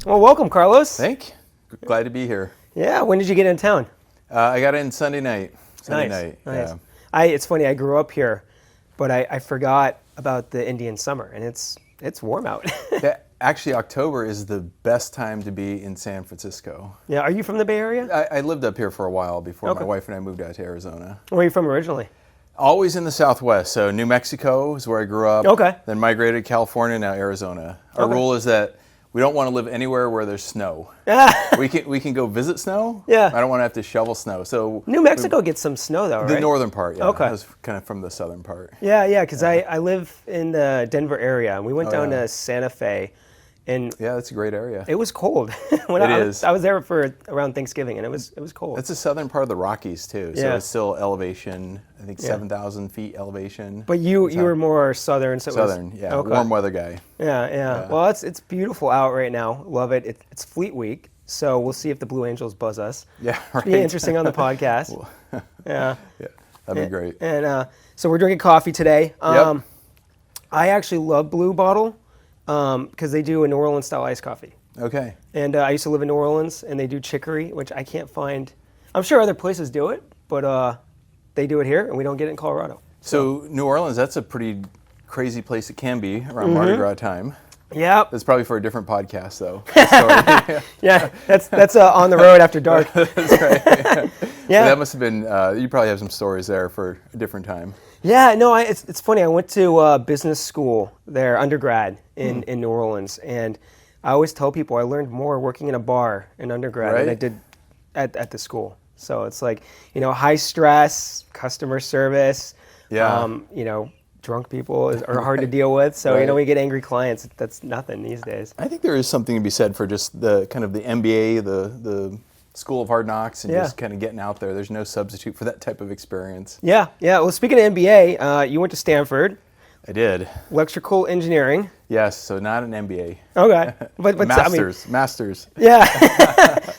Well, welcome, Carlos. Glad to be here. Yeah, when did you get in town? I got in Sunday night. Nice. Yeah. It's funny, I grew up here, but I forgot about the Indian summer, and it's warm out. Actually, October is the best time to be in San Francisco. Yeah, are you from the Bay Area? I lived up here for a while before Okay. my wife and I moved out to Arizona. Where are you from originally? Always in the Southwest. So New Mexico is where I grew up. Okay. Then migrated to California, now Arizona. Our rule is that we don't want to live anywhere where there's snow. we can go visit snow. Yeah. I don't want to have to shovel snow. So New Mexico gets some snow, though, right? the northern part, yeah. Okay. I was kind of from the southern part. Yeah, because I live in the Denver area, and we went down to Santa Fe, and Yeah, that's a great area. it was cold. I was there for around Thanksgiving, and it was cold. That's the southern part of the Rockies too, so Yeah. it's still elevation. I think 7,000 feet elevation. But you were more southern, so Southern, it was, yeah, okay. warm weather guy. Yeah. Well, it's beautiful out right now. Love it. It's Fleet Week, so we'll see if the Blue Angels buzz us. Yeah, right. Be interesting on the podcast. Yeah, that'd be great. And so we're drinking coffee today. Yep. I actually love Blue Bottle because they do a New Orleans style iced coffee. Okay. And I used to live in New Orleans, and they do chicory, which I can't find. I'm sure other places do it, but they do it here, and we don't get it in Colorado. So New Orleans, that's a pretty crazy place it can be around Mardi Gras time. Yep. That's probably for a different podcast, though. Yeah, that's on the road after dark. That's right. Yeah. So that must have been. You probably have some stories there for a different time. Yeah, no, it's funny. I went to business school there, undergrad in New Orleans, and I always tell people I learned more working in a bar in undergrad than I did at the school. So it's like, high stress, customer service. Yeah. Drunk people are hard to deal with. So, Right. when you get angry clients, that's nothing these days. I think there is something to be said for just the kind of the MBA, the School of Hard Knocks, and just kind of getting out there. There's no substitute for that type of experience. Yeah. Well, speaking of MBA, you went to Stanford. I did. Electrical engineering. Yes, so not an MBA. Okay. But Masters. Yeah.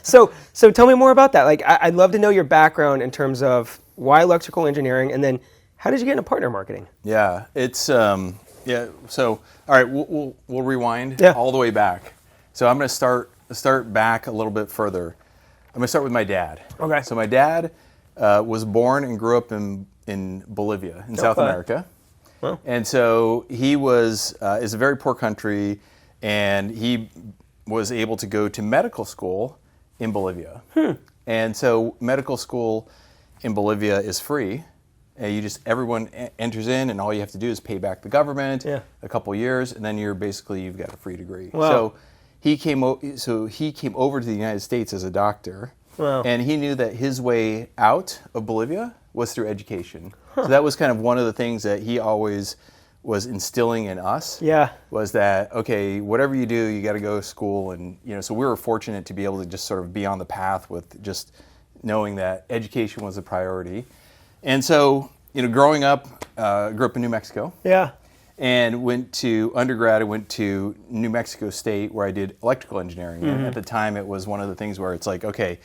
So tell me more about that. Like, I'd love to know your background in terms of why electrical engineering, and then how did you get into partner marketing? Yeah, it's So all right, we'll rewind all the way back. So I'm going to start back a little bit further. I'm going to start with my dad. Okay. So my dad was born and grew up in Bolivia, in South America. Well. And so he is a very poor country, and he was able to go to medical school in Bolivia. And so medical school in Bolivia is free. And everyone enters in, and all you have to do is pay back the government a couple years, and then you've got a free degree. Wow. So he came over to the United States as a doctor, and he knew that his way out of Bolivia was through education. So that was kind of one of the things that he always was instilling in us. Yeah. Was that, okay, whatever you do, you got to go to school, and so we were fortunate to be able to just sort of be on the path with just knowing that education was a priority. And so, growing up, grew up in New Mexico. Yeah. And went to undergrad. I went to New Mexico State, where I did electrical engineering. And at the time, it was one of the things where it's like, okay,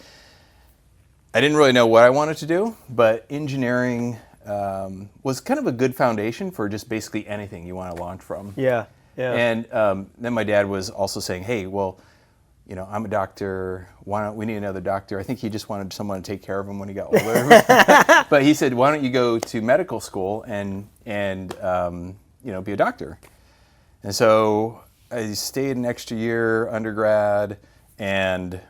I didn't really know what I wanted to do, but engineering was kind of a good foundation for just basically anything you want to launch from. Yeah. And then my dad was also saying, hey, well, I'm a doctor. We need another doctor. I think he just wanted someone to take care of him when he got older. But he said, why don't you go to medical school and be a doctor? And so I stayed an extra year undergrad, and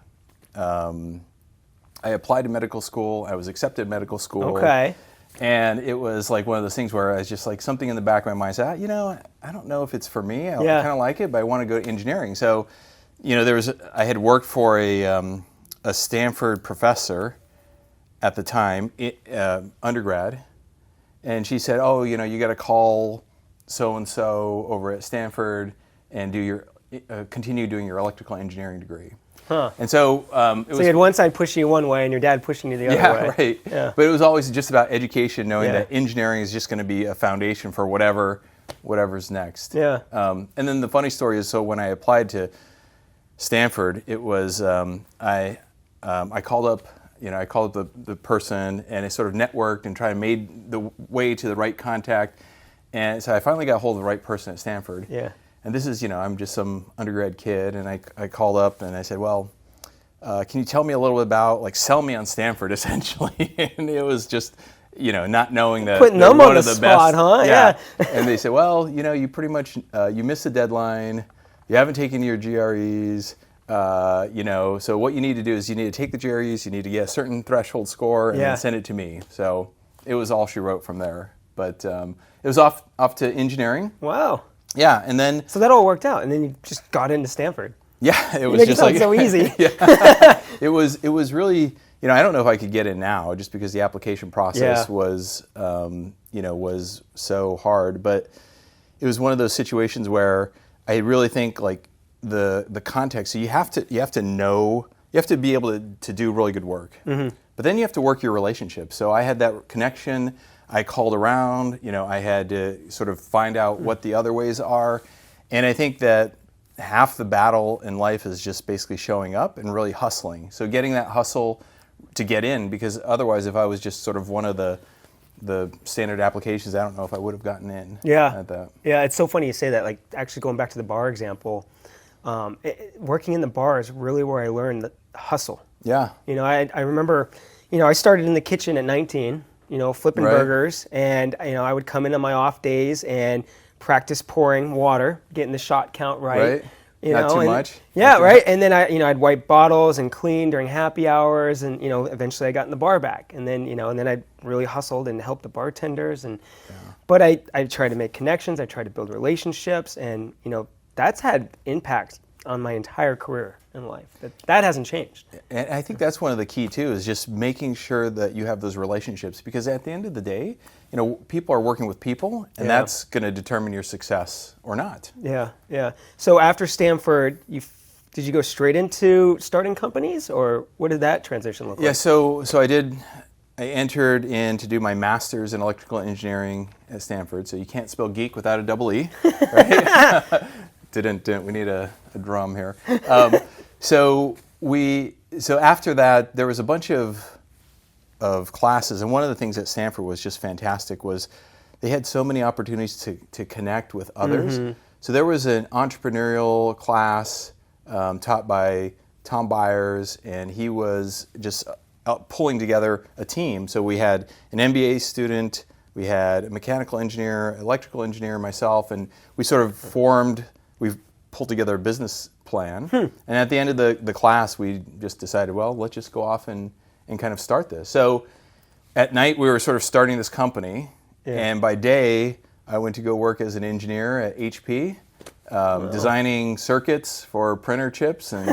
I applied to medical school. I was accepted at medical school. Okay. And it was like one of those things where I was just like something in the back of my mind said, I don't know if it's for me. I kind of like it, but I want to go to engineering. So I had worked for a Stanford professor at the time, undergrad, and she said, "Oh, you got to call so and so over at Stanford and continue doing your electrical engineering degree." Huh. And so you had one side pushing you one way and your dad pushing you the other way. Yeah, right. Yeah. But it was always just about education, knowing that engineering is just going to be a foundation for whatever's next. Yeah. And then the funny story is, so when I applied to Stanford, it was I called up the person, and I sort of networked and tried to made the way to the right contact, and so I finally got a hold of the right person at Stanford. Yeah. And this is, I'm just some undergrad kid, and I called up and I said, well, can you tell me a little bit about, like, sell me on Stanford, essentially? And it was just, not knowing that putting them on the spot, huh? Yeah. And they said, well, you pretty much, you missed the deadline. You haven't taken your GREs. So what you need to do is you need to take the GREs, you need to get a certain threshold score, and then send it to me. So it was all she wrote from there. But it was off to engineering. Wow. Yeah, and then... So that all worked out, and then you just got into Stanford. Yeah, it was just like... so easy. Yeah. It was really... I don't know if I could get in now, just because the application process was, was so hard. But it was one of those situations where I really think, like, the context. So you have to know, you have to be able to do really good work. Mm-hmm. But then you have to work your relationship. So I had that connection. I called around. I had to sort of find out what the other ways are. And I think that half the battle in life is just basically showing up and really hustling. So getting that hustle to get in, because otherwise, if I was just sort of one of the standard applications, I don't know if I would have gotten in. At that. Yeah, it's so funny you say that. Like, actually going back to the bar example, working in the bar is really where I learned the hustle. Yeah. I remember, I started in the kitchen at 19, flipping burgers, and, I would come in on my off days and practice pouring water, getting the shot count right. Not too much. Yeah, right. And then I'd wipe bottles and clean during happy hours, and eventually I got in the bar back, and then and then I really hustled and helped the bartenders, but I tried to make connections, I tried to build relationships, and that's had impact on my entire career in life. That hasn't changed. And I think that's one of the key too, is just making sure that you have those relationships, because at the end of the day, people are working with people, and that's going to determine your success or not. Yeah. So after Stanford, did you go straight into starting companies, or what did that transition look like? Yeah, so I entered in to do my master's in electrical engineering at Stanford. So you can't spell geek without a double E, right? We need a drum here. So after that, there was a bunch of classes, and one of the things at Stanford was just fantastic was they had so many opportunities to connect with others. Mm-hmm. So there was an entrepreneurial class taught by Tom Byers, and he was just pulling together a team. So we had an MBA student, we had a mechanical engineer, electrical engineer, myself, and we sort of we've pulled together a business plan. And at the end of the class, we just decided, well, let's just go off and kind of start this. So at night, we were sort of starting this company, and by day, I went to go work as an engineer at HP, designing circuits for printer chips, and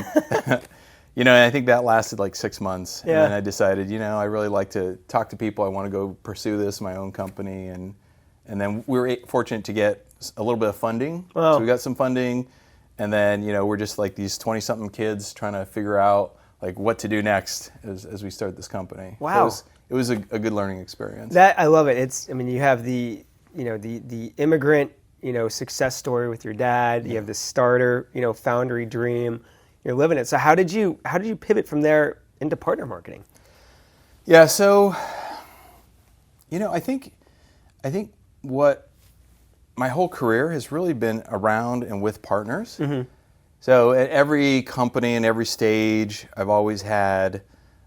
I think that lasted like 6 months. And then I decided, I really like to talk to people. I want to go pursue this, my own company, and then we were fortunate to get a little bit of funding. Wow. So we got some funding, and then we're just like these 20-something kids trying to figure out like what to do next as we start this company. Wow. So it was a good learning experience. I love it. You have the immigrant, success story with your dad. You have the starter, foundry dream. You're living it. So how did you pivot from there into partner marketing? Yeah. So, I think what my whole career has really been around and with partners. Mm-hmm. So at every company and every stage, I've always had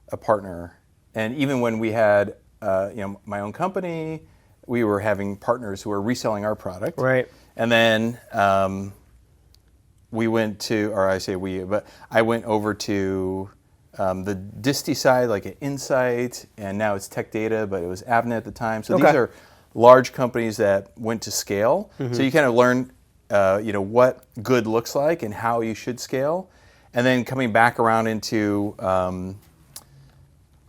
a partner. And even when we had, my own company, we were having partners who were reselling our product. Right. And then we went to, or I say we, but I went over to the disty side, like at Insight, and now it's Tech Data, but it was Avnet at the time. So these are large companies that went to scale. Mm-hmm. So you kind of learn, what good looks like and how you should scale. And then coming back around into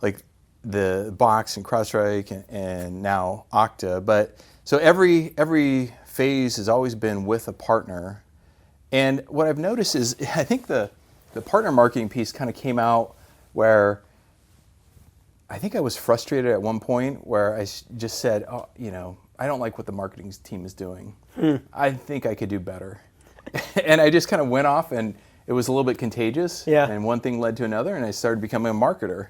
like the Box and CrowdStrike and now Okta. But so every phase has always been with a partner. And what I've noticed is I think the partner marketing piece kind of came out where I think I was frustrated at one point where I just said, I don't like what the marketing team is doing. I think I could do better. And I just kind of went off, and it was a little bit contagious. Yeah. And one thing led to another, and I started becoming a marketer.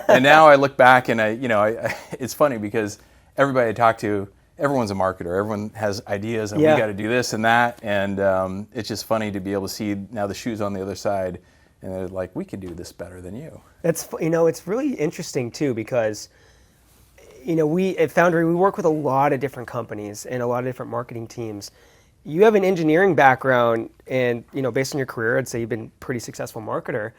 And now I look back, and I it's funny because everybody I talk to, everyone's a marketer. Everyone has ideas, and we got to do this and that. And it's just funny to be able to see now the shoe's on the other side, and they're like, we can do this better than you. It's really interesting too, because we at Foundry, we work with a lot of different companies and a lot of different marketing teams. You have an engineering background, and based on your career, I'd say you've been a pretty successful marketer.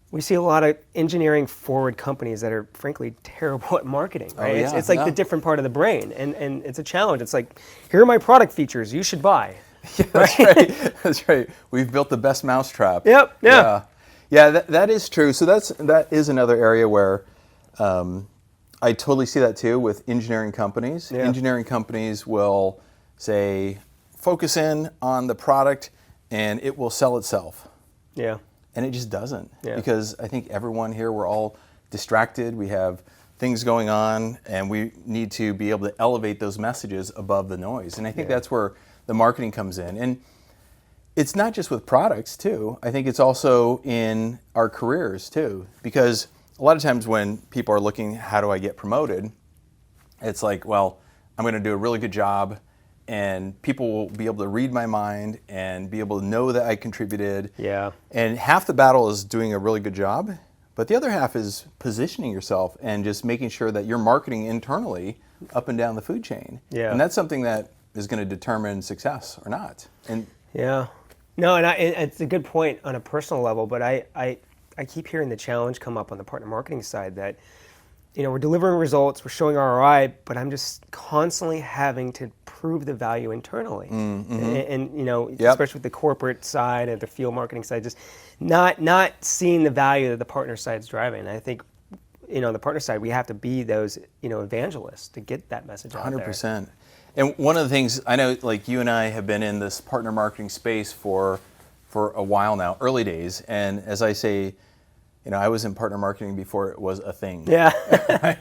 We see a lot of engineering forward companies that are frankly terrible at marketing, right? It's like the different part of the brain, and it's a challenge. It's like, here are my product features you should buy. Yeah, that's right. That's right. We've built the best mousetrap. Yep. Yeah. Yeah, that is true. So that is another area where I totally see that too with engineering companies. Yeah. Engineering companies will say, focus in on the product and it will sell itself. Yeah. And it just doesn't, because I think everyone here, we're all distracted. We have things going on, and we need to be able to elevate those messages above the noise. And I think that's where the marketing comes in. And it's not just with products, too. I think it's also in our careers, too. Because a lot of times when people are looking, how do I get promoted? It's like, well, I'm going to do a really good job, and people will be able to read my mind and be able to know that I contributed. Yeah. And half the battle is doing a really good job, but the other half is positioning yourself and just making sure that you're marketing internally up and down the food chain. Yeah. And that's something that is going to determine success or not. And no, and it's a good point on a personal level, but I keep hearing the challenge come up on the partner marketing side that we're delivering results, we're showing ROI, but I'm just constantly having to prove the value internally. And especially with the corporate side and the field marketing side, just not seeing the value that the partner side is driving. And I think, the partner side, we have to be those, evangelists to get that message out 100%. there. And one of the things, I know, like you and I have been in this partner marketing space for a while now, early days. And as I say, I was in partner marketing before it was a thing. Yeah,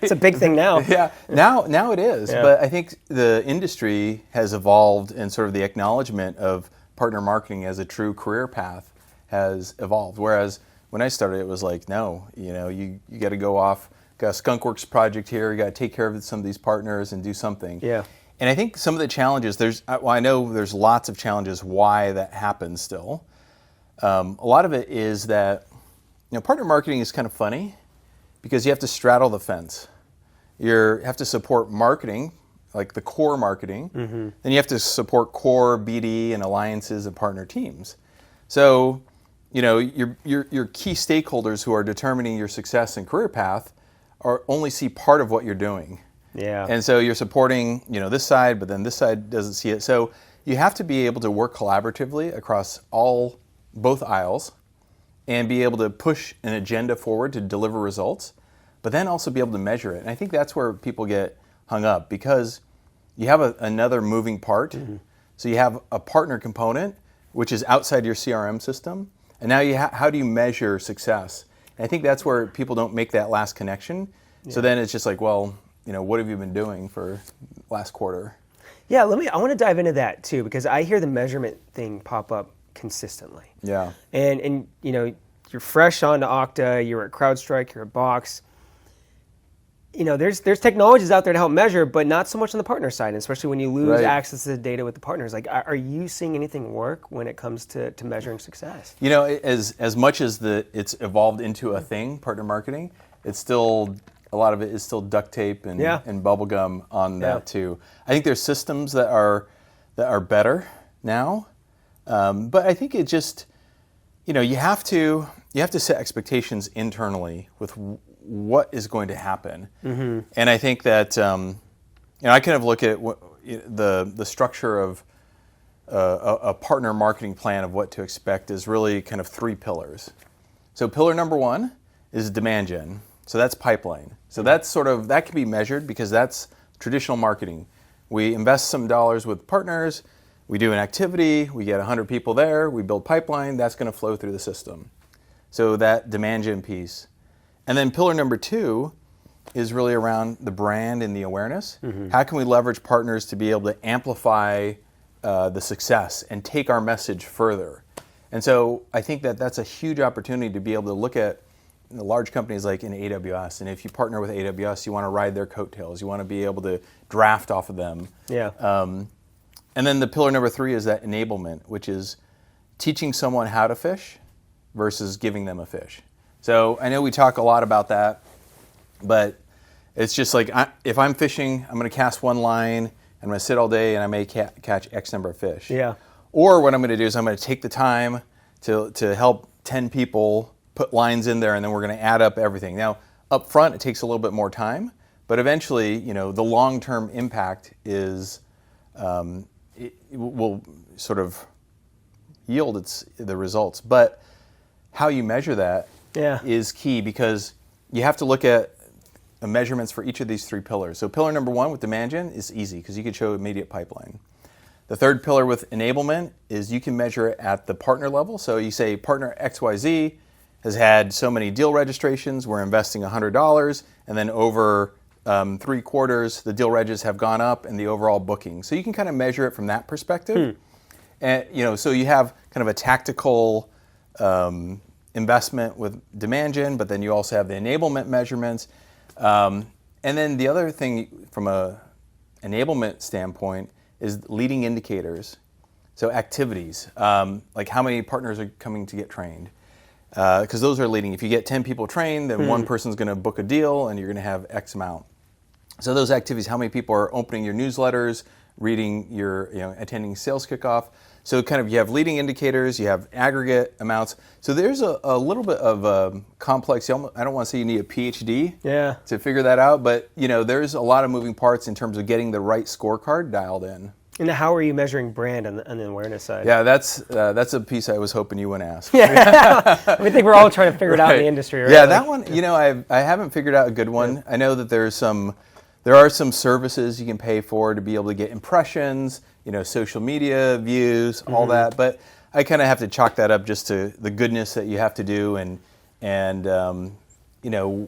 it's a big thing now. Yeah, now it is. Yeah. But I think the industry has evolved, and sort of the acknowledgement of partner marketing as a true career path has evolved. Whereas when I started, it was like, no, you got to go off, got a skunkworks project here, you got to take care of some of these partners and do something. Yeah. And I think some of the challenges, I know there's lots of challenges why that happens still. A lot of it is that partner marketing is kind of funny because you have to straddle the fence. You have to support marketing, like the core marketing. Mm-hmm. Then you have to support core BD and alliances and partner teams. So, your key stakeholders who are determining your success and career path only see part of what you're doing. Yeah. And so you're supporting, this side, but then this side doesn't see it. So you have to be able to work collaboratively across both aisles, and be able to push an agenda forward to deliver results, but then also be able to measure it. And I think that's where people get hung up, because you have another moving part. Mm-hmm. So you have a partner component, which is outside your CRM system, and now how do you measure success? And I think that's where people don't make that last connection. Yeah. So then it's just like, well, what have you been doing for last quarter? Yeah, I want to dive into that too, because I hear the measurement thing pop up consistently. Yeah. And you're fresh onto Okta, you're at CrowdStrike, you're at Box. There's technologies out there to help measure, but not so much on the partner side, especially when you lose access to the data with the partners. Like, are you seeing anything work when it comes to measuring success? As much as it's evolved into a thing, partner marketing, it's still, a lot of it is still duct tape and bubble gum on that too. I think there's systems that are better now. But I think it just, you have to set expectations internally with what is going to happen. Mm-hmm. And I think that, I kind of look at the structure of a partner marketing plan of what to expect is really kind of 3 pillars. So pillar number 1 is demand gen. So that's pipeline. So that's that can be measured because that's traditional marketing. We invest some dollars with partners, we do an activity, we get 100 people there, we build pipeline, that's going to flow through the system. So that demand gen piece. And then pillar number 2 is really around the brand and the awareness. Mm-hmm. How can we leverage partners to be able to amplify the success and take our message further? And so I think that that's a huge opportunity to be able to look at large companies like in AWS, and if you partner with AWS, you want to ride their coattails. You want to be able to draft off of them. Yeah. And then the pillar number 3 is that enablement, which is teaching someone how to fish versus giving them a fish. So I know we talk a lot about that, but it's just like if I'm fishing, I'm going to cast one line, I'm going to sit all day, and I may catch X number of fish. Yeah. Or what I'm going to do is I'm going to take the time to help 10 people put lines in there, and then we're going to add up everything. Now, up front, it takes a little bit more time, but eventually, the long-term impact is it will sort of yield the results. But how you measure that is key, because you have to look at measurements for each of these 3 pillars. So pillar number 1 with demand gen is easy because you can show immediate pipeline. The third pillar with enablement is you can measure it at the partner level. So you say partner XYZ has had so many deal registrations, we're investing $100, and then over 3 quarters, the deal regis have gone up and the overall booking. So you can kind of measure it from that perspective. And so you have kind of a tactical investment with demand gen, but then you also have the enablement measurements. And then the other thing from a enablement standpoint is leading indicators. So activities, like how many partners are coming to get trained. Because those are leading. If you get 10 people trained, then one person's going to book a deal and you're going to have X amount. So those activities, how many people are opening your newsletters, reading your, attending sales kickoff. So kind of you have leading indicators, you have aggregate amounts. So there's a little bit of a complex, I don't want to say you need a PhD to figure that out, but there's a lot of moving parts in terms of getting the right scorecard dialed in. And how are you measuring brand on the awareness side? Yeah, that's a piece I was hoping you wouldn't ask. Yeah, I think we're all trying to figure it out in the industry, right? Yeah, that one, I haven't figured out a good one. Yeah. I know that there are some services you can pay for to be able to get impressions, social media views, all that. But I kind of have to chalk that up just to the goodness that you have to do, and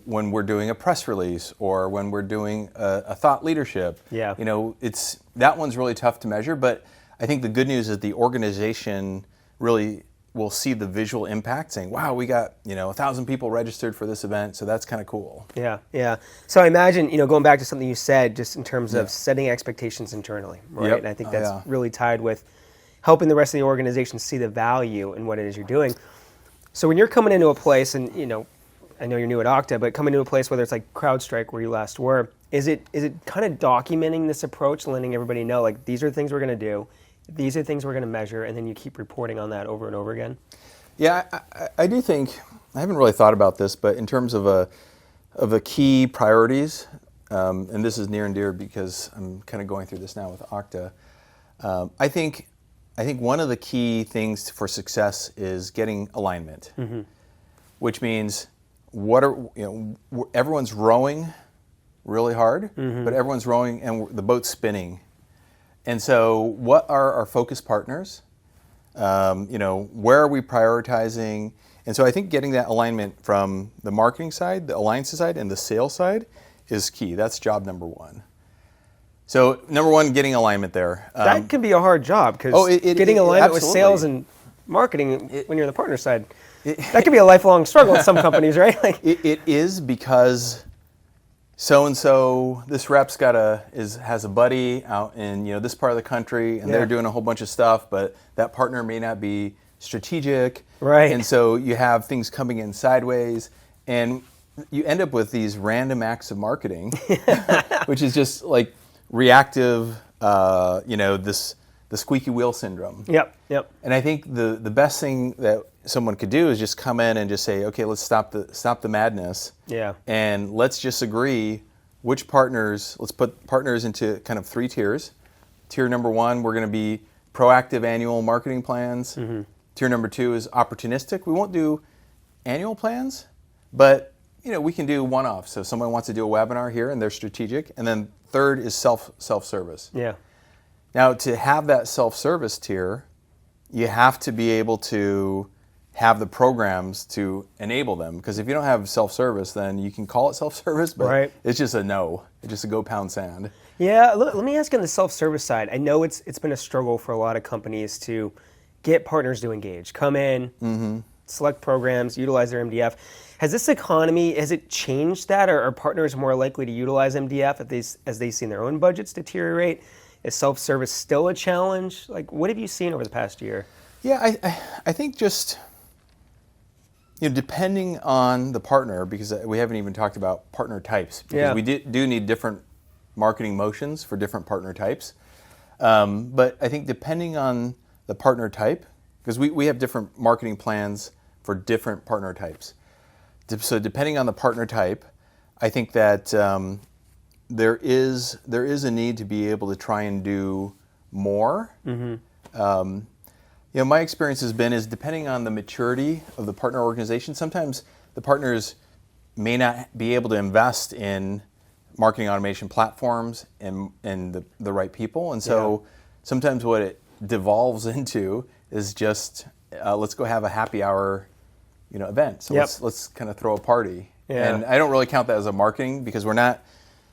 when we're doing a press release or when we're doing a thought leadership, it's that one's really tough to measure. But I think the good news is the organization really will see the visual impact, saying, "Wow, we got 1,000 people registered for this event," so that's kind of cool. Yeah. So I imagine going back to something you said, just in terms of setting expectations internally, right? Yep. And I think that's really tied with helping the rest of the organization see the value in what it is you're doing. So when you're coming into a place, and I know you're new at Okta, but coming to a place, whether it's like CrowdStrike where you last were, is it kind of documenting this approach, letting everybody know like these are the things we're going to do, these are things we're going to measure, and then you keep reporting on that over and over again? Yeah, I do think, I haven't really thought about this, but in terms of a key priorities, and this is near and dear because I'm kind of going through this now with Okta, I think one of the key things for success is getting alignment, which means everyone's rowing really hard, but everyone's rowing and the boat's spinning. And so what are our focus partners? Where are we prioritizing? And so I think getting that alignment from the marketing side, the alliances side, and the sales side is key. That's job number 1. So number 1, getting alignment there. That can be a hard job because getting alignment with sales and marketing when you're on the partner side, that can be a lifelong struggle in some companies, right? It is, because so-and-so, this rep's has a buddy out in this part of the country, and they're doing a whole bunch of stuff, but that partner may not be strategic. Right. And so you have things coming in sideways, and you end up with these random acts of marketing, which is just like reactive, the squeaky wheel syndrome. Yep. And I think the best thing that someone could do is just come in and just say, okay, let's stop the madness. Yeah. And let's just agree which partners, let's put partners into kind of 3 tiers. Tier number 1, we're going to be proactive annual marketing plans. Tier number 2 is opportunistic. We won't do annual plans, but we can do one-off. So if someone wants to do a webinar here and they're strategic. And then third is self-service. Yeah. Now, to have that self-service tier, you have to be able to have the programs to enable them. Because if you don't have self-service, then you can call it self-service, but it's just a no. It's just a go pound sand. Yeah, let me ask you on the self-service side. I know it's been a struggle for a lot of companies to get partners to engage. Come in, select programs, utilize their MDF. Has this economy, has it changed that? Or are partners more likely to utilize MDF as they've seen their own budgets deteriorate? Is self-service still a challenge? Like, what have you seen over the past year? Yeah, I think just, depending on the partner, because we haven't even talked about partner types, because we do need different marketing motions for different partner types. But I think depending on the partner type, because we have different marketing plans for different partner types. So depending on the partner type, I think that there is a need to be able to try and do more. Mm-hmm. My experience has been is depending on the maturity of the partner organization, sometimes the partners may not be able to invest in marketing automation platforms and the right people. And so sometimes what it devolves into is just let's go have a happy hour event. So let's kind of throw a party. Yeah. And I don't really count that as a marketing because we're not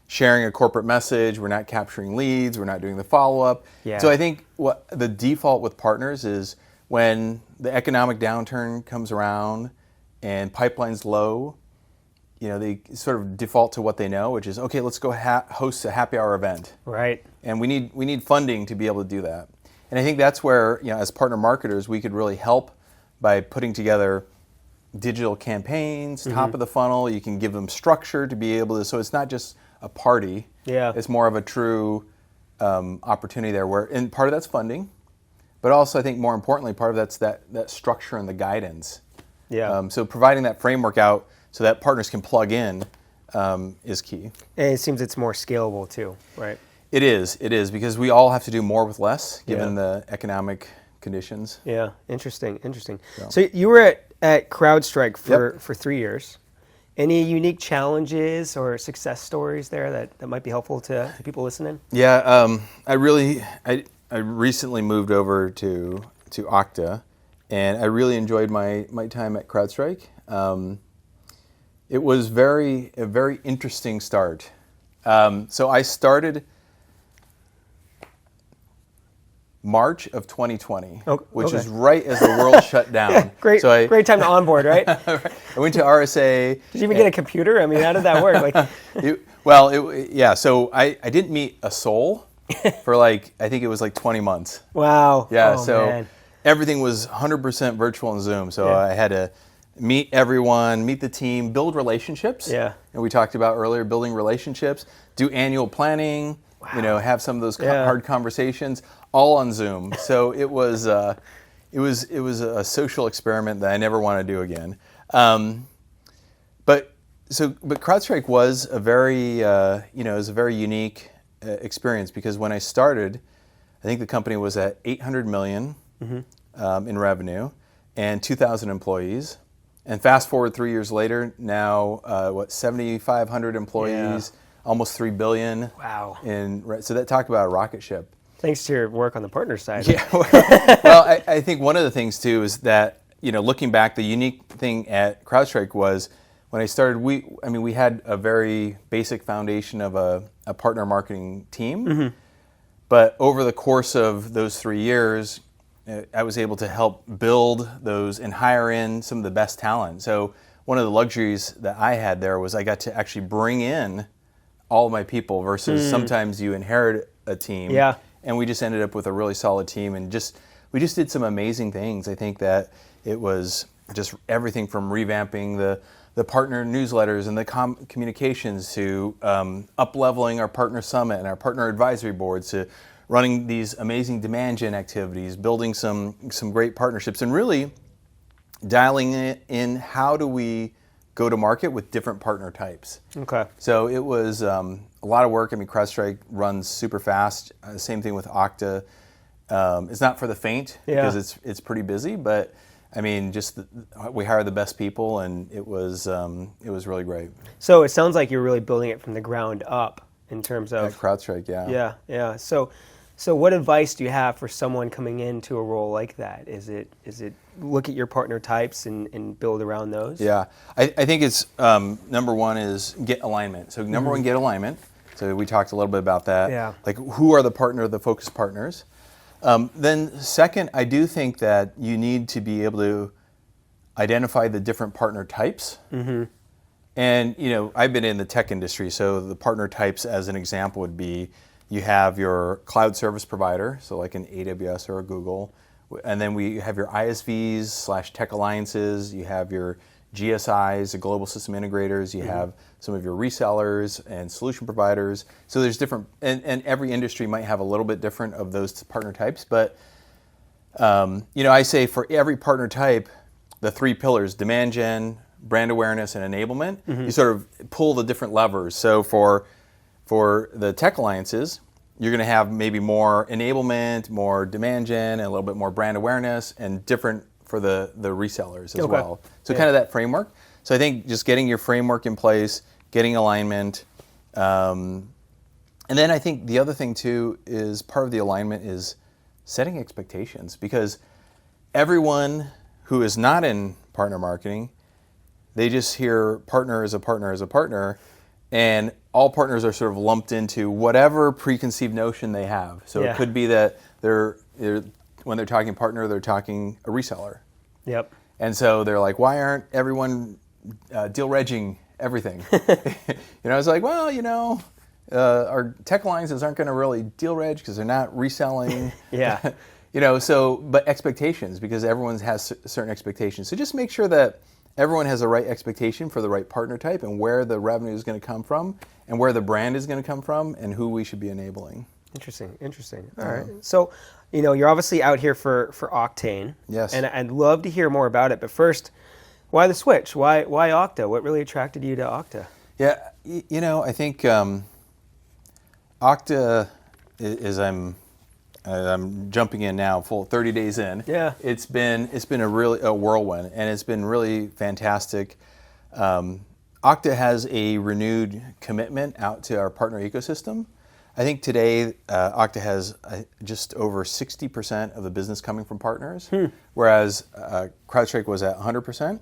sharing a corporate message, we're not capturing leads, we're not doing the follow-up. Yeah. So I think what the default with partners is when the economic downturn comes around and pipeline's low, they sort of default to what they know, which is, okay, let's go host a happy hour event. Right. And we need funding to be able to do that. And I think that's where, as partner marketers, we could really help by putting together digital campaigns, top of the funnel. You can give them structure to be able to, so it's not just a party. Yeah. It's more of a true opportunity there and part of that's funding, but also I think more importantly, part of that's that structure and the guidance. Yeah. So providing that framework out so that partners can plug in is key. And it seems it's more scalable too, right? It is because we all have to do more with less given the economic conditions. Yeah, interesting. So you were at CrowdStrike for 3 years. Any unique challenges or success stories there that might be helpful to people listening? Yeah, I recently moved over to Okta, and I really enjoyed my time at CrowdStrike. It was a very interesting start. So I started March of 2020, which is right as the world shut down. Great time to onboard, right? I went to RSA. Did you even get a computer? I mean, how did that work? So I didn't meet a soul for I think it was 20 months. Wow. Yeah, man. Everything was 100% virtual and Zoom. So I had to meet everyone, meet the team, build relationships. Yeah. And we talked about earlier building relationships, do annual planning, have some of those hard conversations, all on Zoom. So it was a social experiment that I never want to do again. But CrowdStrike was a very unique experience because when I started, I think the company was at 800 million in revenue and 2,000 employees. And fast forward 3 years later, now 7,500 employees, almost 3 billion. Wow. So that talk about a rocket ship. Thanks to your work on the partner side. Yeah. Well, I think one of the things too is that looking back, the unique thing at CrowdStrike was when I started. We had a very basic foundation of a partner marketing team, but over the course of those 3 years, I was able to help build those and hire in some of the best talent. So one of the luxuries that I had there was I got to actually bring in all of my people versus sometimes you inherit a team. Yeah. And we just ended up with a really solid team and we just did some amazing things. I think that it was just everything from revamping the partner newsletters and the communications to up-leveling our partner summit and our partner advisory boards to running these amazing demand gen activities, building some great partnerships, and really dialing in how do we go to market with different partner types. Okay. So it was a lot of work. CrowdStrike runs super fast. Same thing with Okta. It's not for the faint because it's pretty busy, but we hire the best people, and it was really great. So it sounds like you're really building it from the ground up in terms of at CrowdStrike. Yeah. Yeah. So what advice do you have for someone coming into a role like that? Is it look at your partner types and build around those? Yeah, I think it's number one is get alignment. So number one, get alignment. So we talked a little bit about that. Yeah. Who are the focus partners? Then second, I do think that you need to be able to identify the different partner types. Mm-hmm. And, I've been in the tech industry, so the partner types, as an example, would be you have your cloud service provider, so like an AWS or a Google, and then we have your ISVs/tech alliances, you have your GSIs, the global system integrators, you have some of your resellers and solution providers. So there's different, and every industry might have a little bit different of those partner types, but I say for every partner type, the 3 pillars, demand gen, brand awareness, and enablement, you sort of pull the different levers. So for the tech alliances, you're going to have maybe more enablement, more demand gen, and a little bit more brand awareness, and different for the resellers as well. So kind of that framework. So I think just getting your framework in place, getting alignment, and then I think the other thing too is part of the alignment is setting expectations, because everyone who is not in partner marketing, they just hear partner is a partner is a partner, and all partners are sort of lumped into whatever preconceived notion they have. So it could be that they're when they're talking partner, they're talking a reseller. Yep. And so they're like, why aren't everyone deal regging everything? I was like, well, our tech alliances aren't going to really deal reg because they're not reselling. Yeah. But expectations, because everyone has certain expectations. So just make sure that everyone has the right expectation for the right partner type and where the revenue is going to come from and where the brand is going to come from and who we should be enabling. Interesting. All right. So, you're obviously out here for Octane. Yes. And I'd love to hear more about it. But first, why the switch? Why Okta? What really attracted you to Okta? Yeah, I think Okta is I'm jumping in now, full 30 days in. Yeah. It's been a whirlwind, and it's been really fantastic. Okta has a renewed commitment out to our partner ecosystem. I think today Okta has just over 60% of the business coming from partners, whereas CrowdStrike was at 100%.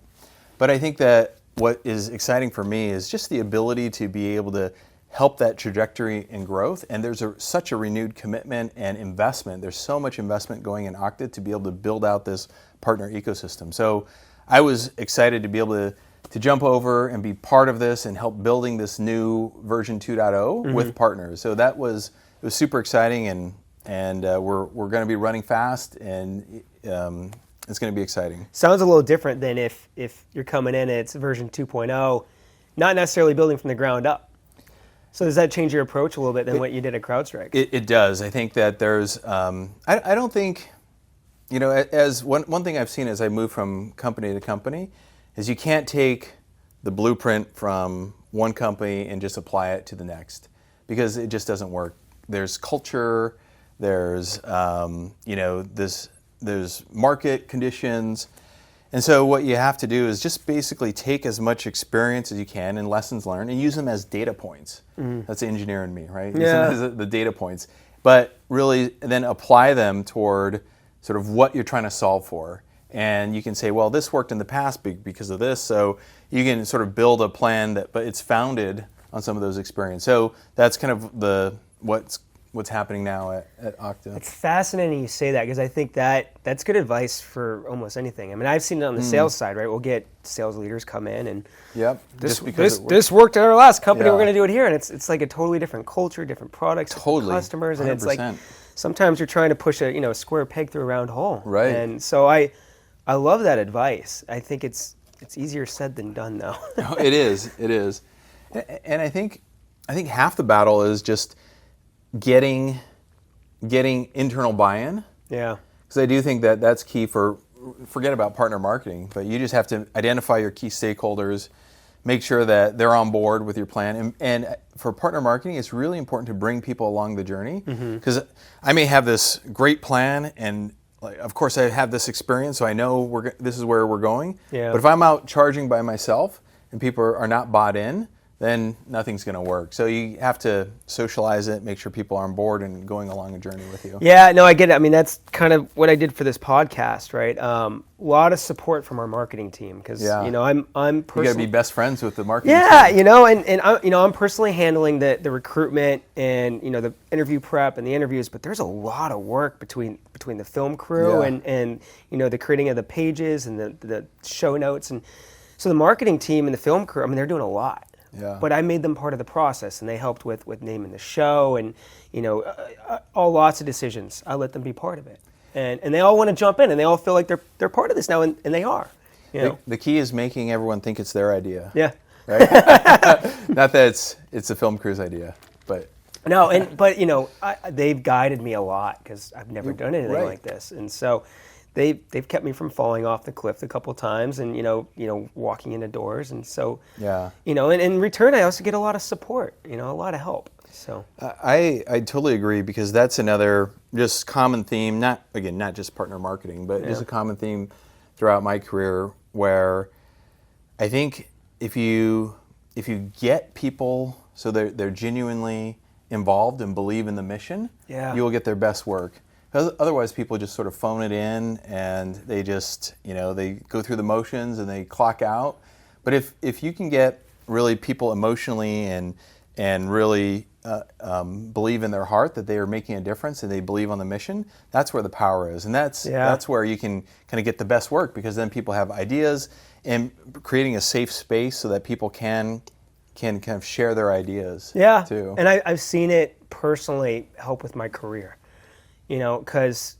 But I think that what is exciting for me is just the ability to be able to help that trajectory and growth. And there's such a renewed commitment and investment. There's so much investment going in Okta to be able to build out this partner ecosystem. So I was excited to be able to jump over and be part of this and help building this new version 2.0 with partners. So it was super exciting, and we're going to be running fast, and it's going to be exciting. Sounds a little different than if you're coming in and it's version 2.0, not necessarily building from the ground up. So does that change your approach a little bit than what you did at CrowdStrike? It does. I think that there's, I don't think, as one thing I've seen as I move from company to company is you can't take the blueprint from one company and just apply it to the next, because it just doesn't work. There's culture, there's, there's market conditions. And so what you have to do is just basically take as much experience as you can and lessons learned and use them as data points. That's the engineer in me, right? Yeah. Use them as the data points. But really then apply them toward sort of what you're trying to solve for. And you can say, well, this worked in the past because of this. So you can sort of build a plan but it's founded on some of those experiences. So that's kind of what's happening now at Okta. It's fascinating you say that, because I think that's good advice for almost anything. I mean, I've seen it on the sales side, right? We'll get sales leaders come in and this worked at our last company, we're going to do it here. And it's like a totally different culture, different products, different customers. 100%. And it's like sometimes you're trying to push a square peg through a round hole. Right. And so I love that advice. I think it's easier said than done, though. No, it is. And I think half the battle is just getting internal buy-in. Yeah. Because I do think that that's key forget about partner marketing, but you just have to identify your key stakeholders, make sure that they're on board with your plan. And for partner marketing, it's really important to bring people along the journey, because I may have this great plan, and of course I have this experience, so I know this is where we're going. Yeah. But if I'm out charging by myself and people are not bought in, then nothing's going to work. So you have to socialize it, make sure people are on board and going along a journey with you. Yeah, no, I get it. I mean, that's kind of what I did for this podcast, right? A lot of support from our marketing team because I'm personally, you got to be best friends with the marketing team. And I'm personally handling the recruitment and the interview prep and the interviews, but there's a lot of work between the film crew and the creating of the pages and the show notes, and so the marketing team and the film crew, I mean, they're doing a lot. Yeah. But I made them part of the process, and they helped with naming the show and all lots of decisions. I let them be part of it, and they all want to jump in, and they all feel like they're part of this now, and they are. The key is making everyone think it's their idea. Yeah. Right. Not that it's the film crew's idea, but no, they've guided me a lot because I've never done anything like this, and so. They've kept me from falling off the cliff a couple of times, and walking into doors, and so and in return I also get a lot of support, a lot of help. So I totally agree, because that's another just common theme. Not just partner marketing, but just a common theme throughout my career, where I think if you get people so they're genuinely involved and believe in the mission, you will get their best work. Otherwise, people just sort of phone it in, and they just, they go through the motions and they clock out. But if you can get really people emotionally and really believe in their heart that they are making a difference and they believe on the mission, that's where the power is. And that's where you can kind of get the best work, because then people have ideas, and creating a safe space so that people can kind of share their ideas too. And I've seen it personally help with my career. Because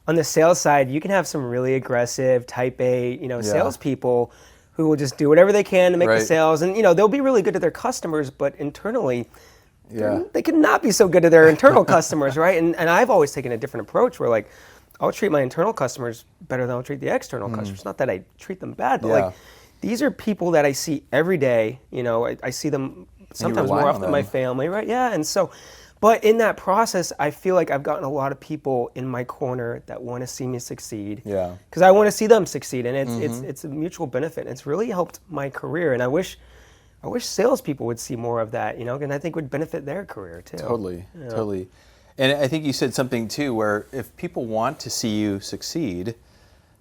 on the sales side, you can have some really aggressive type A, salespeople who will just do whatever they can to make the sales, and they'll be really good to their customers, but internally, they can not be so good to their internal customers, right? And I've always taken a different approach, where I'll treat my internal customers better than I'll treat the external customers. Not that I treat them bad, but these are people that I see every day. I see them sometimes more often than my family, right? Yeah, and so. But in that process, I feel like I've gotten a lot of people in my corner that want to see me succeed. Yeah. Because I want to see them succeed, and it's a mutual benefit. It's really helped my career, and I wish salespeople would see more of that. And I think would benefit their career too. Totally. And I think you said something too, where if people want to see you succeed,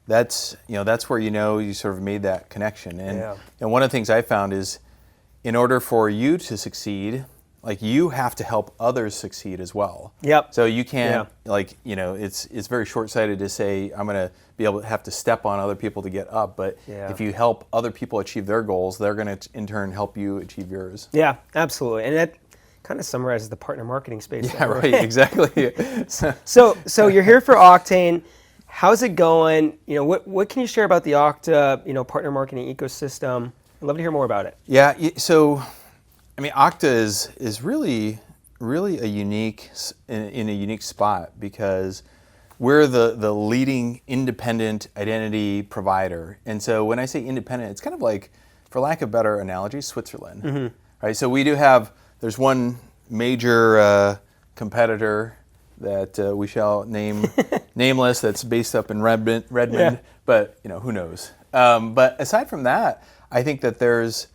that's where you sort of made that connection. And one of the things I found is, in order for you to succeed, you have to help others succeed as well. Yep. So you can't, it's very short-sighted to say, I'm going to be able to have to step on other people to get up. But if you help other people achieve their goals, they're going to, in turn, help you achieve yours. Yeah, absolutely. And that kind of summarizes the partner marketing space. Yeah, right, exactly. So you're here for Octane. How's it going? What can you share about the Okta, partner marketing ecosystem? I'd love to hear more about it. Yeah, so... I mean, Okta is really a unique in a unique spot, because we're the leading independent identity provider. And so when I say independent, it's kind of like, for lack of better analogy, Switzerland, right? So we do have, there's one major competitor that we shall name nameless, that's based up in Redmond, but who knows? But aside from that, I think that there's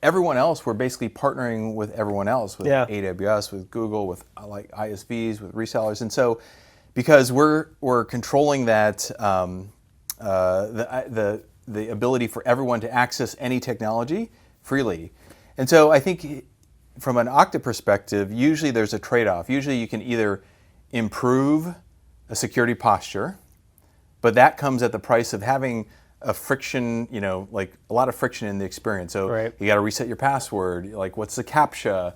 everyone else, we're basically partnering with everyone else, with AWS, with Google, with ISVs, with resellers. And so because we're controlling that, the ability for everyone to access any technology freely. And so I think from an Okta perspective, usually there's a trade-off. Usually you can either improve a security posture, but that comes at the price of having a friction, a lot of friction in the experience. So you got to reset your password. What's the CAPTCHA?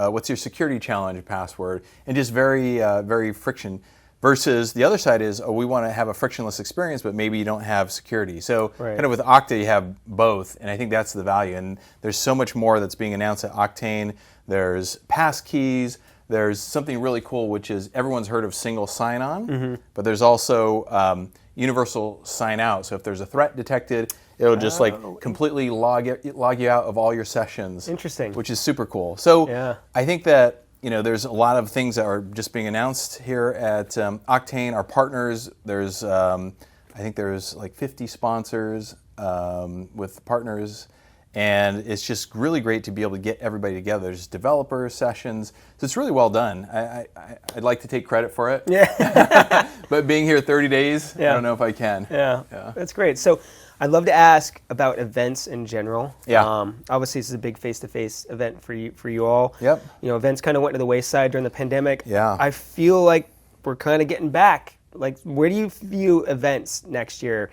What's your security challenge password? And just very, very friction. Versus the other side is, we want to have a frictionless experience, but maybe you don't have security. So kind of with Okta, you have both, and I think that's the value. And there's so much more that's being announced at Octane. There's passkeys. There's something really cool, which is, everyone's heard of single sign-on, but there's also universal sign-out. So if there's a threat detected, it'll just completely log you out of all your sessions. Interesting. Which is super cool. So I think that there's a lot of things that are just being announced here at Octane. Our partners, there's I think there's 50 sponsors with partners. And it's just really great to be able to get everybody together. There's developer sessions. So it's really well done. I'd like to take credit for it. Yeah. But being here 30 days, yeah. I don't know if I can. Yeah. That's great. So I'd love to ask about events in general. Yeah. Obviously, this is a big face-to-face event for you all. Yep. Events kind of went to the wayside during the pandemic. Yeah. I feel like we're kind of getting back. Like, where do you view events next year?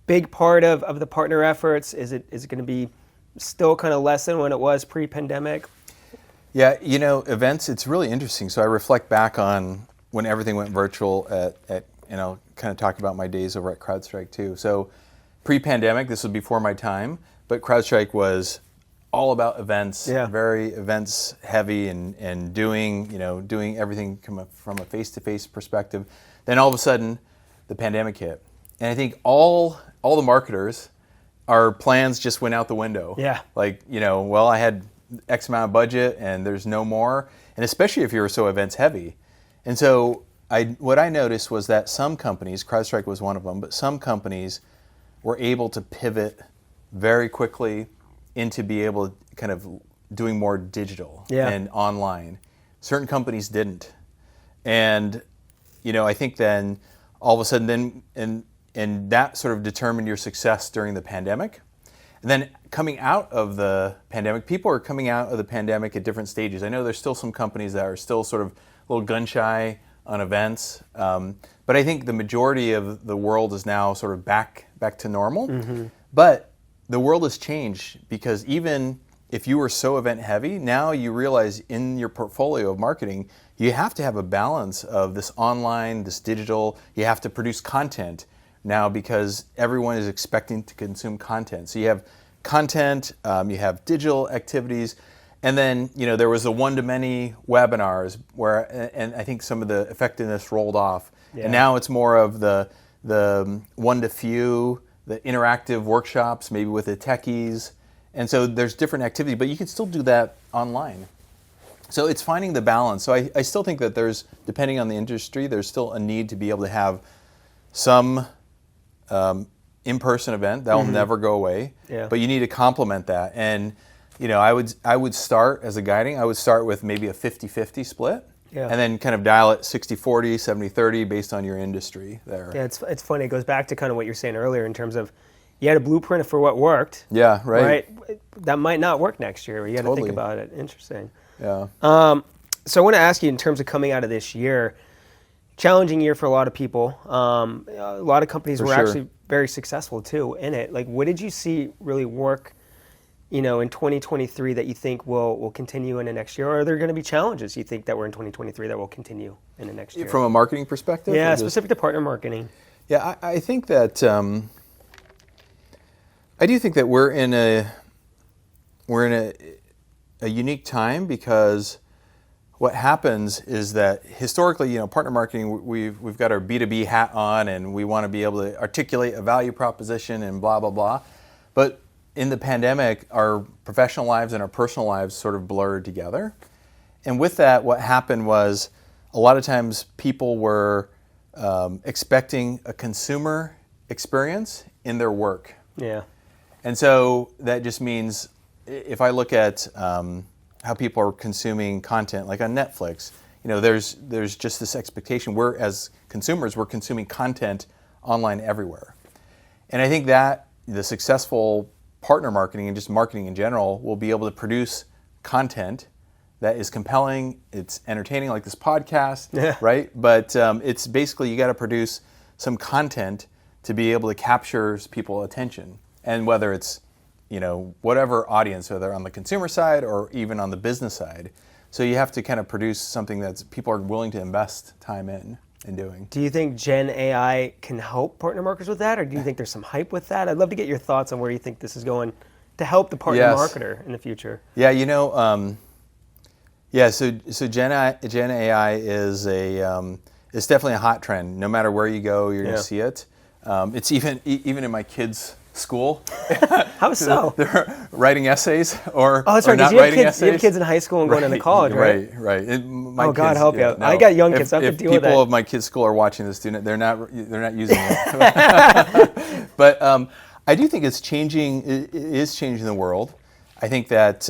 Big part of the partner efforts. Is it going to be still kind of less than when it was pre-pandemic? Yeah, events, it's really interesting. So I reflect back on when everything went virtual at kind of talk about my days over at CrowdStrike too. So pre-pandemic, this was before my time, but CrowdStrike was all about events, very events heavy and doing everything from a face-to-face perspective. Then all of a sudden, the pandemic hit. And I think all the marketers, our plans just went out the window. Yeah. Like, I had X amount of budget and there's no more. And especially if you're so events heavy. And so what I noticed was that some companies, CrowdStrike was one of them, but some companies were able to pivot very quickly into be able to kind of doing more digital and online. Certain companies didn't. And, I think then all of a sudden and that sort of determined your success during the pandemic. And then coming out of the pandemic, people are coming out of the pandemic at different stages. I know there's still some companies that are still sort of a little gun shy on events, but I think the majority of the world is now sort of back to normal. Mm-hmm. But the world has changed because even if you were so event heavy, now you realize in your portfolio of marketing, you have to have a balance of this online, this digital. You have to produce content now because everyone is expecting to consume content. So you have content, you have digital activities, and then there was the one-to-many webinars where, and I think some of the effectiveness rolled off, and now it's more of the one-to-few, the interactive workshops, maybe with the techies, and so there's different activity, but you can still do that online. So it's finding the balance. So I still think that there's, depending on the industry, there's still a need to be able to have some in-person event that will never go away, but you need to complement that. And I would start as a guiding. I would start with maybe a 50-50 split, and then kind of dial it 60-40, 70-30 based on your industry there. Yeah, it's funny. It goes back to kind of what you were saying earlier in terms of you had a blueprint for what worked. Yeah, right. That might not work next year. You got to think about it. Interesting. Yeah. So I want to ask you in terms of coming out of this year. Challenging year for a lot of people. A lot of companies were actually very successful too in it. Like, what did you see really work, in 2023 that you think will continue into next year? Or are there going to be challenges you think that were in 2023 that will continue into next year? From a marketing perspective? Yeah, specific to partner marketing. Yeah, I think that I do think that we're in a unique time because what happens is that historically, partner marketing, we've got our B2B hat on and we want to be able to articulate a value proposition and blah, blah, blah. But in the pandemic, our professional lives and our personal lives sort of blurred together. And with that, what happened was a lot of times people were expecting a consumer experience in their work. Yeah. And so that just means if I look at how people are consuming content, like on Netflix, there's just this expectation. We're, as consumers, we're consuming content online everywhere. And I think that the successful partner marketing and just marketing in general will be able to produce content that is compelling, it's entertaining, like this podcast, right? But it's basically you got to produce some content to be able to capture people's attention. And whether it's whatever audience, whether on the consumer side or even on the business side. So you have to kind of produce something that people are willing to invest time in doing. Do you think Gen AI can help partner marketers with that, or do you think there's some hype with that? I'd love to get your thoughts on where you think this is going to help the partner marketer in the future. Yeah, so Gen AI is it's definitely a hot trend. No matter where you go, you're going to see it. It's even in my kids' school. How so? They're writing essays or that's right. Not you writing essays. You have kids in high school and going into college, right? Right. God help you. No. I got young kids. So I have to deal with that. If people of my kids' school are watching this, they're not using it. But I do think it's changing. It is changing the world. I think that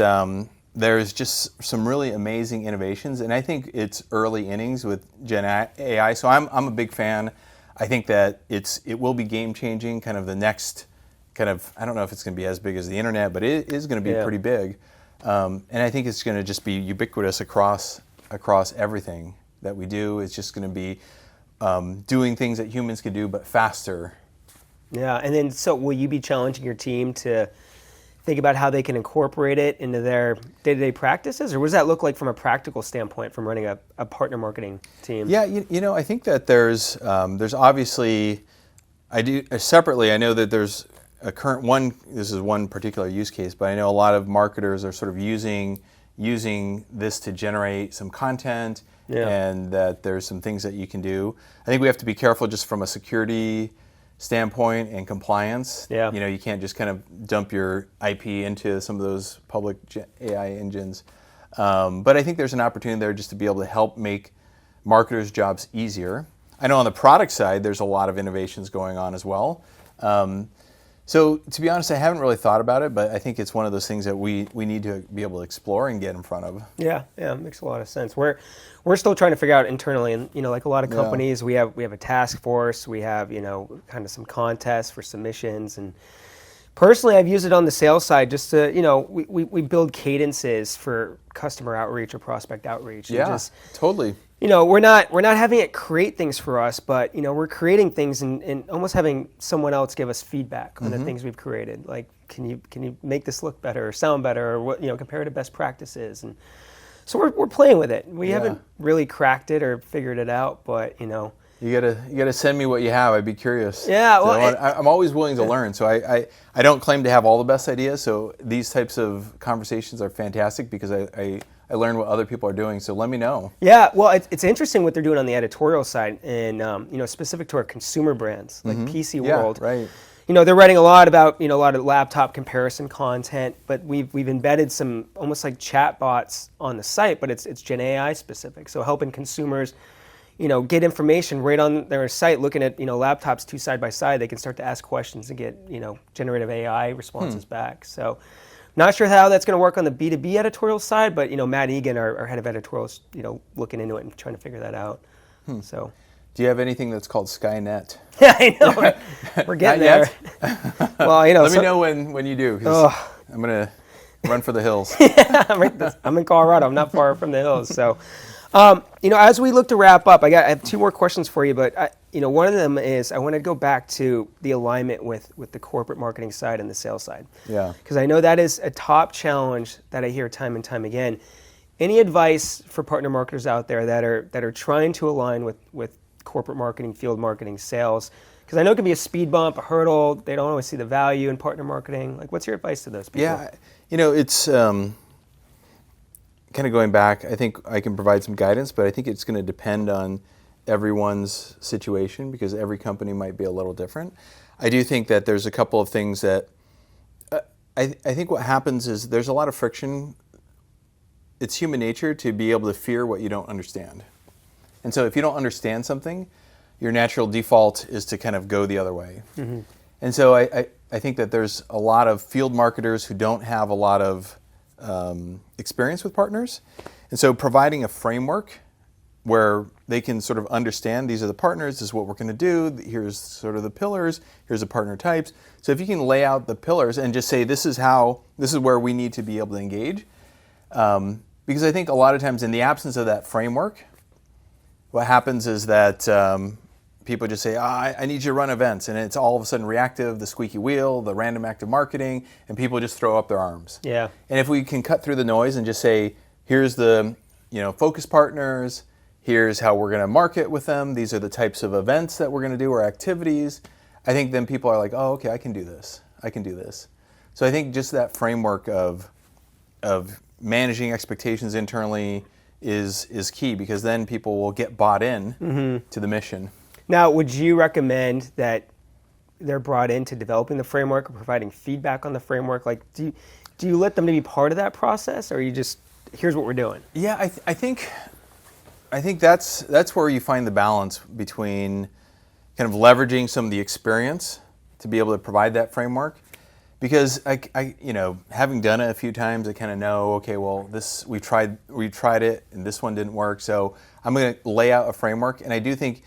there's just some really amazing innovations, and I think it's early innings with Gen AI. So I'm a big fan. I think that it will be game changing. Kind of the next kind of, I don't know if it's going to be as big as the internet, but it is going to be pretty big. And I think it's going to just be ubiquitous across everything that we do. It's just going to be doing things that humans can do, but faster. Yeah, and then so will you be challenging your team to think about how they can incorporate it into their day-to-day practices, or what does that look like from a practical standpoint from running a partner marketing team? Yeah, I think that there's obviously, I do separately. I know that there's a current one. This is one particular use case, but I know a lot of marketers are sort of using this to generate some content, and that there's some things that you can do. I think we have to be careful just from a security standpoint and compliance. Yeah. You can't just kind of dump your IP into some of those public AI engines. But I think there's an opportunity there just to be able to help make marketers' jobs easier. I know on the product side, there's a lot of innovations going on as well. So to be honest, I haven't really thought about it, but I think it's one of those things that we need to be able to explore and get in front of. Yeah, it makes a lot of sense. We're still trying to figure out internally, and like a lot of companies, we have a task force, we have kind of some contests for submissions, and personally, I've used it on the sales side just to we build cadences for customer outreach or prospect outreach. Yeah, totally. We're not having it create things for us, but we're creating things and almost having someone else give us feedback on the things we've created. Like, can you make this look better or sound better, or what compare to best practices? And so we're playing with it. We haven't really cracked it or figured it out, but You gotta send me what you have. I'd be curious. Yeah, well, I'm always willing to learn. So I don't claim to have all the best ideas. So these types of conversations are fantastic because I learn what other people are doing. So let me know. Yeah, well, it's interesting what they're doing on the editorial side, and specific to our consumer brands like PC World. Yeah, right. They're writing a lot about a lot of laptop comparison content, but we've embedded some almost like chat bots on the site, but it's Gen AI specific. So helping consumers get information right on their site, looking at, laptops two side by side, they can start to ask questions and get, generative AI responses back. So not sure how that's going to work on the B2B editorial side, but, Matt Egan, our head of editorials, looking into it and trying to figure that out. So. Do you have anything that's called Skynet? Yeah, I know. We're getting there. Well, Let me know when you do, because I'm going to run for the hills. I'm in Colorado. I'm not far from the hills. So, as we look to wrap up, I have two more questions for you, but one of them is I want to go back to the alignment with the corporate marketing side and the sales side. Yeah. Because I know that is a top challenge that I hear time and time again. Any advice for partner marketers out there that are trying to align with corporate marketing, field marketing, sales? Because I know it can be a speed bump, a hurdle. They don't always see the value in partner marketing. Like, what's your advice to those people? Yeah, it's kind of going back. I think I can provide some guidance, but I think it's going to depend on everyone's situation because every company might be a little different. I do think that there's a couple of things that I think what happens is there's a lot of friction. It's human nature to be able to fear what you don't understand. And so if you don't understand something, your natural default is to kind of go the other way. Mm-hmm. And so I think that there's a lot of field marketers who don't have a lot of experience with partners. And so providing a framework where they can sort of understand these are the partners, this is what we're going to do, here's sort of the pillars, here's the partner types. So if you can lay out the pillars and just say this is where we need to be able to engage. Because I think a lot of times in the absence of that framework, what happens is that people just say, I need you to run events, and it's all of a sudden reactive, the squeaky wheel, the random active marketing, and people just throw up their arms. Yeah. And if we can cut through the noise and just say, here's the focus partners, here's how we're going to market with them, these are the types of events that we're going to do or activities, I think then people are like, oh, okay, I can do this. So I think just that framework of managing expectations internally is key, because then people will get bought in to the mission. Now, would you recommend that they're brought into developing the framework or providing feedback on the framework? Like, do you let them to be part of that process, or are you just, here's what we're doing? Yeah, I think that's where you find the balance between kind of leveraging some of the experience to be able to provide that framework. Because I having done it a few times, I kind of know, okay, well, this we tried it, and this one didn't work. So I'm going to lay out a framework, and I do think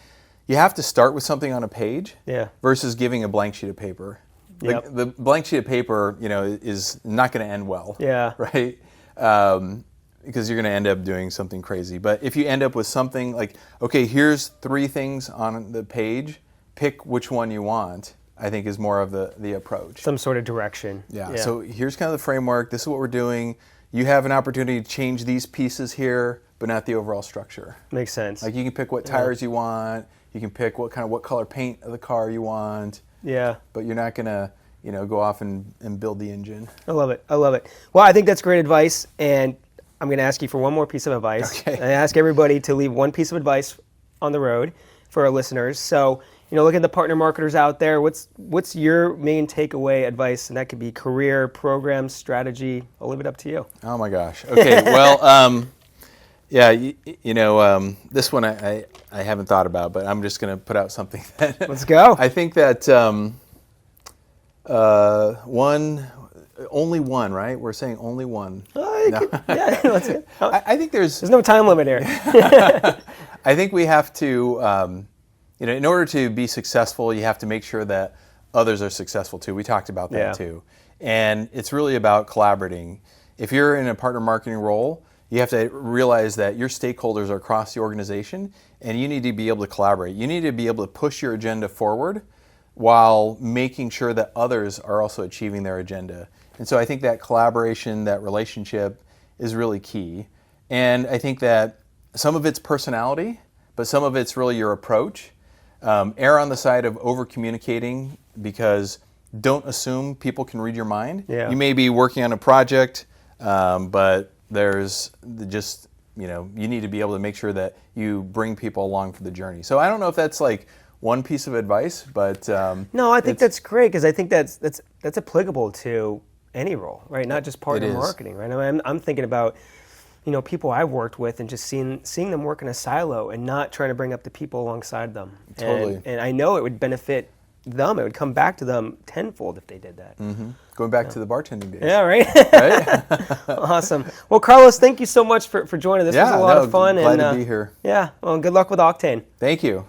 you have to start with something on a page, versus giving a blank sheet of paper. Yep. The blank sheet of paper, is not going to end well. Yeah. Right. Because you're going to end up doing something crazy. But if you end up with something like, okay, here's 3 things on the page, pick which one you want, I think is more of the approach. Some sort of direction. Yeah. So here's kind of the framework. This is what we're doing. You have an opportunity to change these pieces here, but not the overall structure. Makes sense. Like you can pick what tires you want. You can pick what color paint of the car you want. Yeah. But you're not going to, go off and build the engine. I love it. Well, I think that's great advice, and I'm going to ask you for one more piece of advice. Okay. I ask everybody to leave one piece of advice on the road for our listeners. So, look at the partner marketers out there. What's your main takeaway advice? And that could be career, program, strategy. I'll leave it up to you. Oh my gosh. Okay. Well, this one I haven't thought about, but I'm just going to put out something. Let's go. I think that only one, right? We're saying only one. Let's go. I think there's no time limit here. I think we have to, in order to be successful, you have to make sure that others are successful too. We talked about that too. And it's really about collaborating. If you're in a partner marketing role, you have to realize that your stakeholders are across the organization, and you need to be able to collaborate. You need to be able to push your agenda forward while making sure that others are also achieving their agenda. And so I think that collaboration, that relationship is really key. And I think that some of it's personality, but some of it's really your approach. Err on the side of over-communicating, because don't assume people can read your mind. Yeah. You may be working on a project, but there's just, you need to be able to make sure that you bring people along for the journey. So I don't know if that's like one piece of advice, but no, I think that's great, because I think that's applicable to any role, right? Not just partner marketing, right? I mean, I'm thinking about people I've worked with, and just seeing them work in a silo and not trying to bring up the people alongside them. Totally. And I know it would benefit them. It would come back to them tenfold if they did that. Mm-hmm. Going back to the bartending days. Yeah, right? Right? Awesome. Well, Carlos, thank you so much for joining. This was a lot of fun. Glad to be here. Yeah. Well, good luck with Octane. Thank you.